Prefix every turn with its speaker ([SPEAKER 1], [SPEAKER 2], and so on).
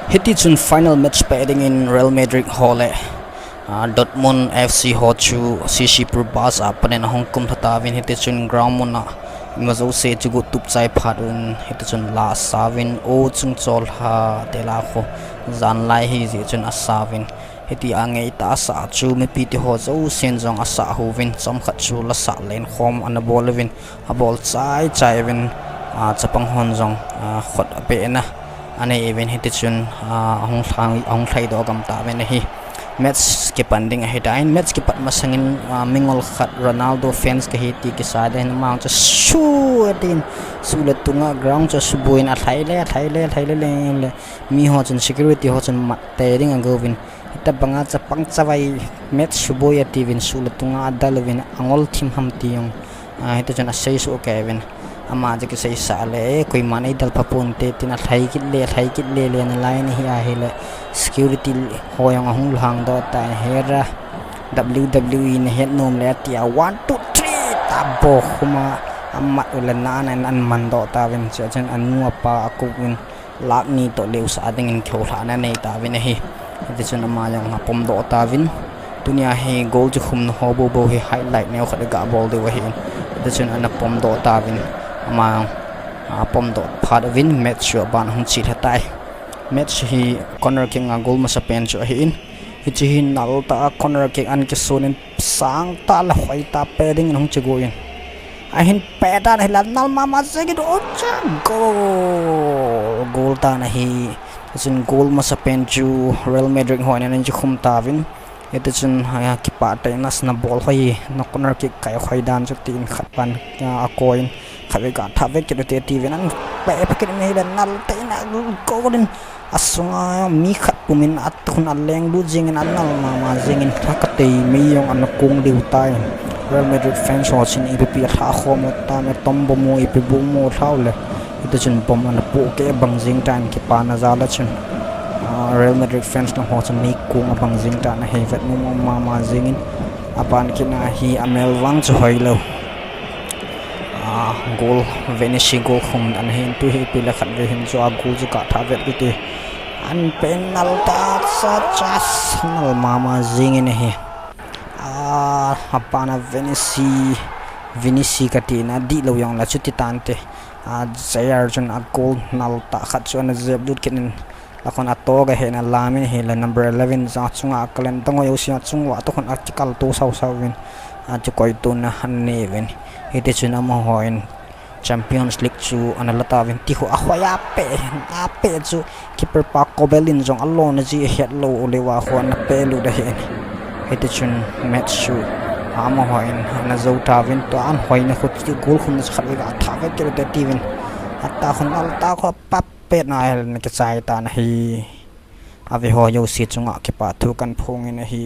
[SPEAKER 1] Hiti chun final match padding in Real Madrid hole. Dortmund FC hochu CC Pro Bas apanen Hong Kong thatawin hiti chun ground mona mazo se chugu tup chai pharun hiti chun la savin o chung chol ha tela kho zan lai hi ji chun asavin hiti ange ta sa chu me pt ho zo sen jong asa hovin chom khat chu la sa len khom an bolvin a bol chai chai vin chapang hon jong khot pe na ane even hiti chun hong thlai do gam ta ven hi match ke panding a hetain match ke pat masangin mingol khat Ronaldo fans ke hiti ke sade na mang cha shu tin sulat tunga ground cha subuin a thaile le mi ho chun security ho chun mat te ding govin ita banga cha pang chawai match suboy ativin sulat tunga dalvin angol thim ham tiong hita chun a sei su kevin ama je ke sei sale koi manai dal papun te tin a thai kit le na line hi a hele security hoyang hung hang do ta hera WWE ne het nom le tia 1 2 3 ta bo khuma amma ulana an man do ta ven chen anu pa aku win lak ni to leu sa ding in khol na nei ta ven hi de chen ama yang pom do ta vin dunia he goal ju khum no bo he highlight ne khat ga ball de wa hi de chen an pom do ta vin ama pom do phat win match sure ban hung chi thatai match hi corner kick a goal ma sa pen chu hi in hi chi hin nal ta corner kick an ke sonin sang ta la khoi ta padding hung chi go in a hin pe ta hi la nal ma se gi do cha goal ta na hi sin goal ma sa pen chu Real Madrid ho na ji khum ta win ete chun ha ki pa ta nas na ball hoi na corner kick kai khoi dan chu tin khat pan a coin khawe ga thawe ke te ti ven an pe paket me la nal te na golden asunga mi khat pumin at khun aleng du jing an nal ma jing in thakate mi yong an kung diu tai Real Madrid fans ho chin i pi tha khom ta me tom bo mo i pi bu mo thaule ite chun bom an pu ke bang jing tan ki pa na za la chun Real Madrid fans na ho chin mi kung bang jing ta na he vet mo ma jing in apan kina hi amel wang chu hoi lo goal Venice goal khum an hin tu hi pila khat ve hin cho goal ju ka tha vet ti an penalty sa chas nal mama jing in hi apana Venice ka ti na di lo yang la chu ti tan te zayar chun a goal nal ta khat chu an zeb lut kin lakon ato ga he na lamin he la number 11 za chunga kalen tango yo sia chungwa to khon article to sau win chu koi tu na han ne ven ite chuna mo hoin Champions League chu analata vin ti ho ahwaya pe chu keeper pa Kobelin jong alone ji het lo olewa khon na pe lu da he ite chun match chu amo hoin na zo ta vin to an hoin na khut ti goal khun na khat ga tha ve ke ti vin atta khon alta kho pap pe na na ke chai ta na hi ave ho yo si chunga ke pa thu kan phung in hi